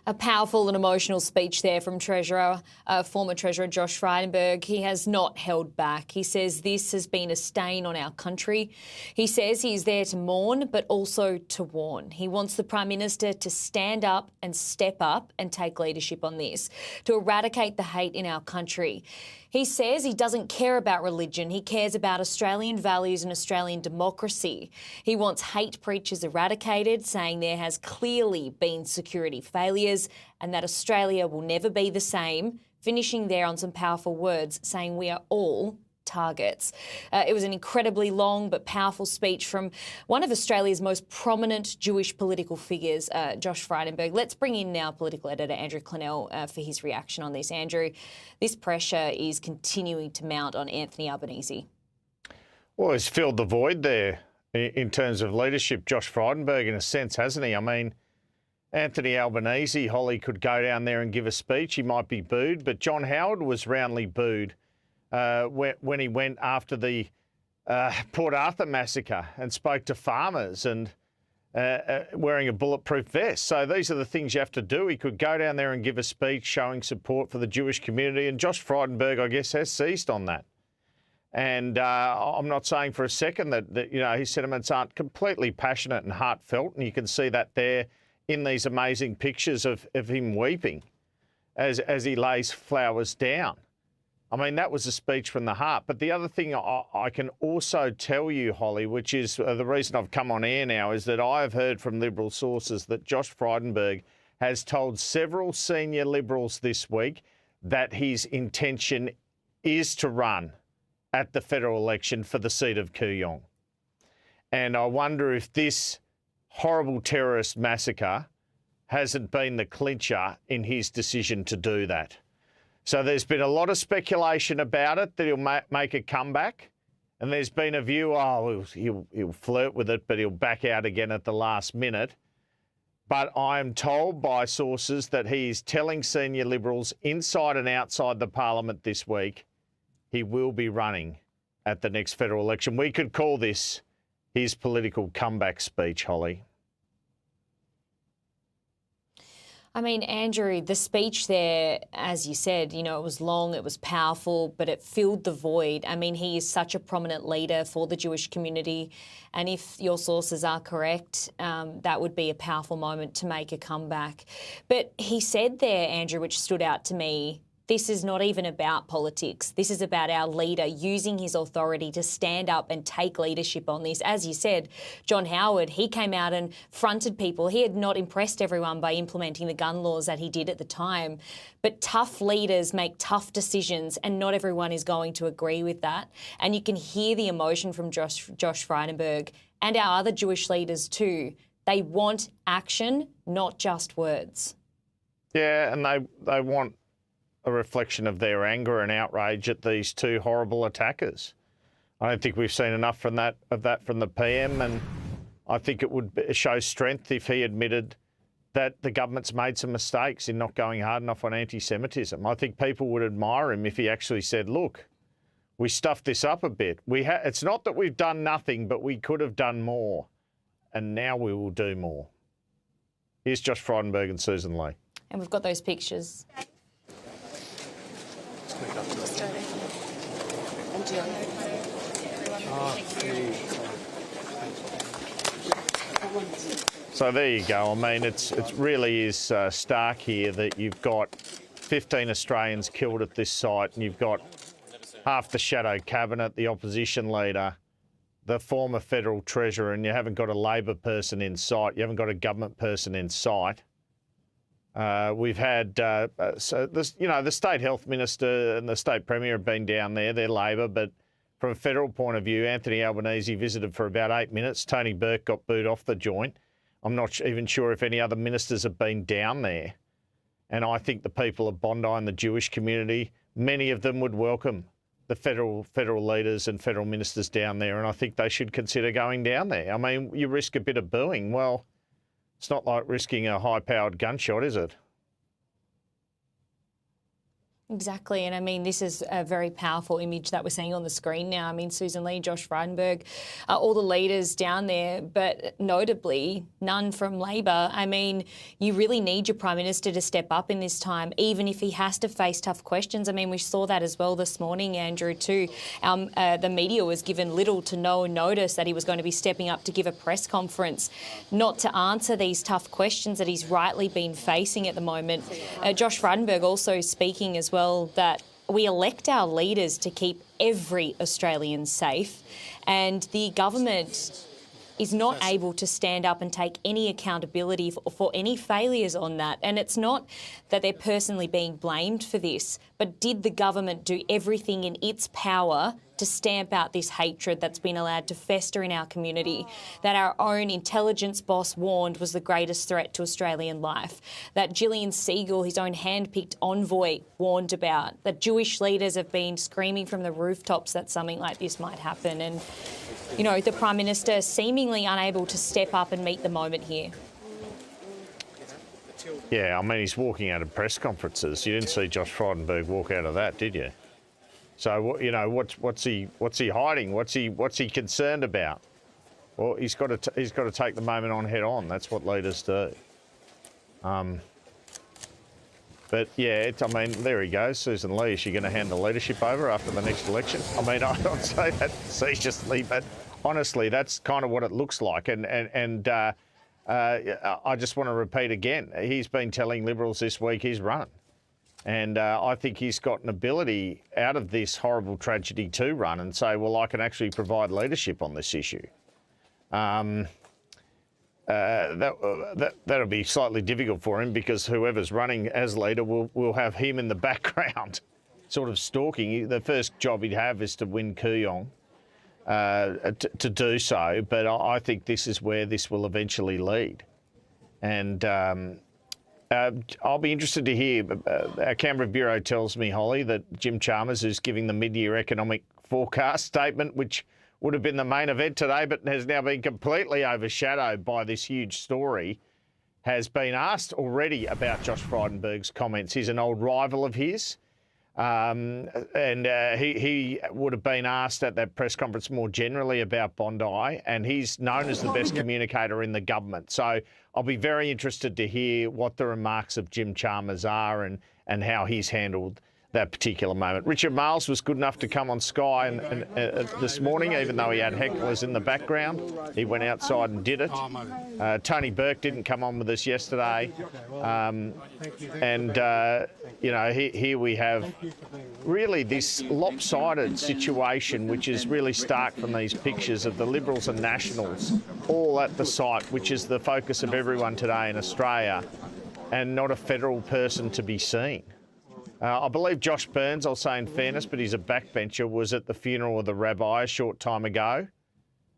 A powerful and emotional speech there from former Treasurer Josh Frydenberg. He has not held back. He says this has been a stain on our country. He says he's there to mourn, but also to warn. He wants the Prime Minister to stand up and step up and take leadership on this, to eradicate the hate in our country. He says he doesn't care about religion. He cares about Australian values and Australian democracy. He wants hate preachers eradicated, saying there has clearly been security failures and that Australia will never be the same, finishing there on some powerful words, saying we are all targets. It was an incredibly long but powerful speech from one of Australia's most prominent Jewish political figures, Josh Frydenberg. Let's bring in now Political Editor Andrew Clennell for his reaction on this. Andrew, this pressure is continuing to mount on Anthony Albanese. Well, he's filled the void there in terms of leadership, Josh Frydenberg, in a sense, hasn't he? I mean, Anthony Albanese, Holly, could go down there and give a speech. He might be booed, but John Howard was roundly booed when he went after the Port Arthur massacre and spoke to farmers and wearing a bulletproof vest. So these are the things you have to do. He could go down there and give a speech showing support for the Jewish community, and Josh Frydenberg, I guess, has seized on that. And I'm not saying for a second that you know, his sentiments aren't completely passionate and heartfelt, and you can see that there in these amazing pictures of him weeping as he lays flowers down. I mean, that was a speech from the heart. But the other thing I can also tell you, Holly, which is the reason I've come on air now, is that I have heard from Liberal sources that Josh Frydenberg has told several senior Liberals this week that his intention is to run at the federal election for the seat of Kooyong. And I wonder if this horrible terrorist massacre hasn't been the clincher in his decision to do that. So there's been a lot of speculation about it, that he'll make a comeback. And there's been a view, he'll flirt with it, but he'll back out again at the last minute. But I am told by sources that he is telling senior Liberals inside and outside the parliament this week he will be running at the next federal election. We could call this his political comeback speech, Holly. I mean, Andrew, the speech there, as you said, you know, it was long, it was powerful, but it filled the void. I mean, he is such a prominent leader for the Jewish community. And if your sources are correct, that would be a powerful moment to make a comeback. But he said there, Andrew, which stood out to me, this is not even about politics. This is about our leader using his authority to stand up and take leadership on this. As you said, John Howard, he came out and fronted people. He had not impressed everyone by implementing the gun laws that he did at the time. But tough leaders make tough decisions, and not everyone is going to agree with that. And you can hear the emotion from Josh Frydenberg and our other Jewish leaders too. They want action, not just words. Yeah, and they want a reflection of their anger and outrage at these two horrible attackers. I don't think we've seen enough from that from the PM, and I think it would show strength if he admitted that the government's made some mistakes in not going hard enough on anti-Semitism. I think people would admire him if he actually said, look, we stuffed this up a bit. It's not that we've done nothing, but we could have done more, and now we will do more. Here's Josh Frydenberg and Susan Lee. And we've got those pictures. So there you go. I mean, it really is stark here that you've got 15 Australians killed at this site, and you've got half the shadow cabinet, the opposition leader, the former federal treasurer, and you haven't got a Labor person in sight. You haven't got a government person in sight. We've had, the State Health Minister and the State Premier have been down there. They're Labor, but from a federal point of view, Anthony Albanese visited for about 8 minutes. Tony Burke got booed off the joint. I'm not even sure if any other ministers have been down there. And I think the people of Bondi and the Jewish community, many of them would welcome the federal leaders and federal ministers down there, and I think they should consider going down there. I mean, you risk a bit of booing. Well, it's not like risking a high-powered gunshot, is it? Exactly. And I mean, this is a very powerful image that we're seeing on the screen now. I mean, Susan Lee, Josh Frydenberg, all the leaders down there, but notably none from Labor. I mean, you really need your Prime Minister to step up in this time, even if he has to face tough questions. I mean, we saw that as well this morning, Andrew, too. The media was given little to no notice that he was going to be stepping up to give a press conference, not to answer these tough questions that he's rightly been facing at the moment. Josh Frydenberg also speaking as well that we elect our leaders to keep every Australian safe, and the government is not able to stand up and take any accountability for any failures on that. And it's not that they're personally being blamed for this, but did the government do everything in its power to stamp out this hatred that's been allowed to fester in our community, that our own intelligence boss warned was the greatest threat to Australian life, that Gillian Siegel, his own hand-picked envoy, warned about, that Jewish leaders have been screaming from the rooftops that something like this might happen. And, you know, the Prime Minister seemingly unable to step up and meet the moment here. Yeah, I mean, he's walking out of press conferences. You didn't see Josh Frydenberg walk out of that, did you? So, you know, what's he hiding? What's he concerned about? Well, he's got to take the moment on head on. That's what leaders do. But yeah, I mean, there he goes, Susan Lee. Is she going to hand the leadership over after the next election? I mean, I don't say that facetiously, but honestly, that's kind of what it looks like. And I just want to repeat again, he's been telling Liberals this week he's running. And I think he's got an ability out of this horrible tragedy to run and say, well, I can actually provide leadership on this issue. That'll be slightly difficult for him because whoever's running as leader will have him in the background sort of stalking. The first job he'd have is to win Kooyong to do so. But I think this is where this will eventually lead. And I'll be interested to hear. Our Canberra Bureau tells me, Holly, that Jim Chalmers is giving the mid-year economic forecast statement, which would have been the main event today, but has now been completely overshadowed by this huge story, has been asked already about Josh Frydenberg's comments. He's an old rival of his. He would have been asked at that press conference more generally about Bondi, and he's known as the best communicator in the government. So I'll be very interested to hear what the remarks of Jim Chalmers are and how he's handled that particular moment. Richard Marles was good enough to come on Sky this morning, even though he had hecklers in the background. He went outside and did it. Tony Burke didn't come on with us yesterday. You know, here we have really this lopsided situation, which is really stark from these pictures of the Liberals and Nationals all at the site, which is the focus of everyone today in Australia, and not a federal person to be seen. I believe Josh Burns, I'll say in fairness, but he's a backbencher, was at the funeral of the rabbi a short time ago.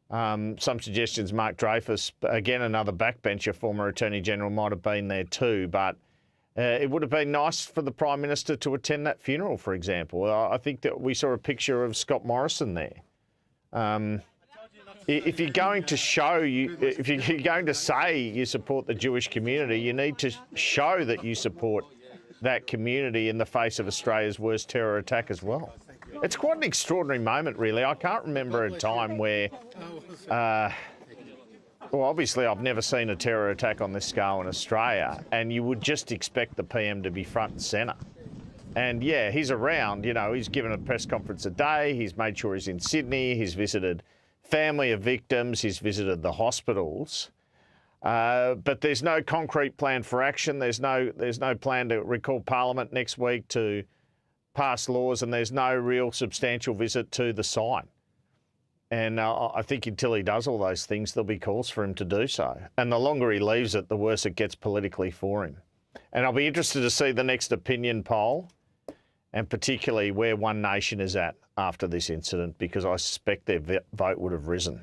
Some suggestions Mark Dreyfus, again another backbencher, former Attorney General, might have been there too. But it would have been nice for the Prime Minister to attend that funeral, for example. I think that we saw a picture of Scott Morrison there. If you're going to if you're going to say you support the Jewish community, you need to show that you support that community in the face of Australia's worst terror attack as well. It's quite an extraordinary moment, really. I can't remember a time where, well, obviously I've never seen a terror attack on this scale in Australia, and you would just expect the PM to be front and centre. And yeah, he's around, you know, he's given a press conference a day, he's made sure he's in Sydney, he's visited family of victims, he's visited the hospitals. But there's no concrete plan for action. There's no plan to recall Parliament next week to pass laws, and there's no real substantial visit to the site. And I think until he does all those things, there'll be calls for him to do so. And the longer he leaves it, the worse it gets politically for him. And I'll be interested to see the next opinion poll, and particularly where One Nation is at after this incident, because I suspect their vote would have risen.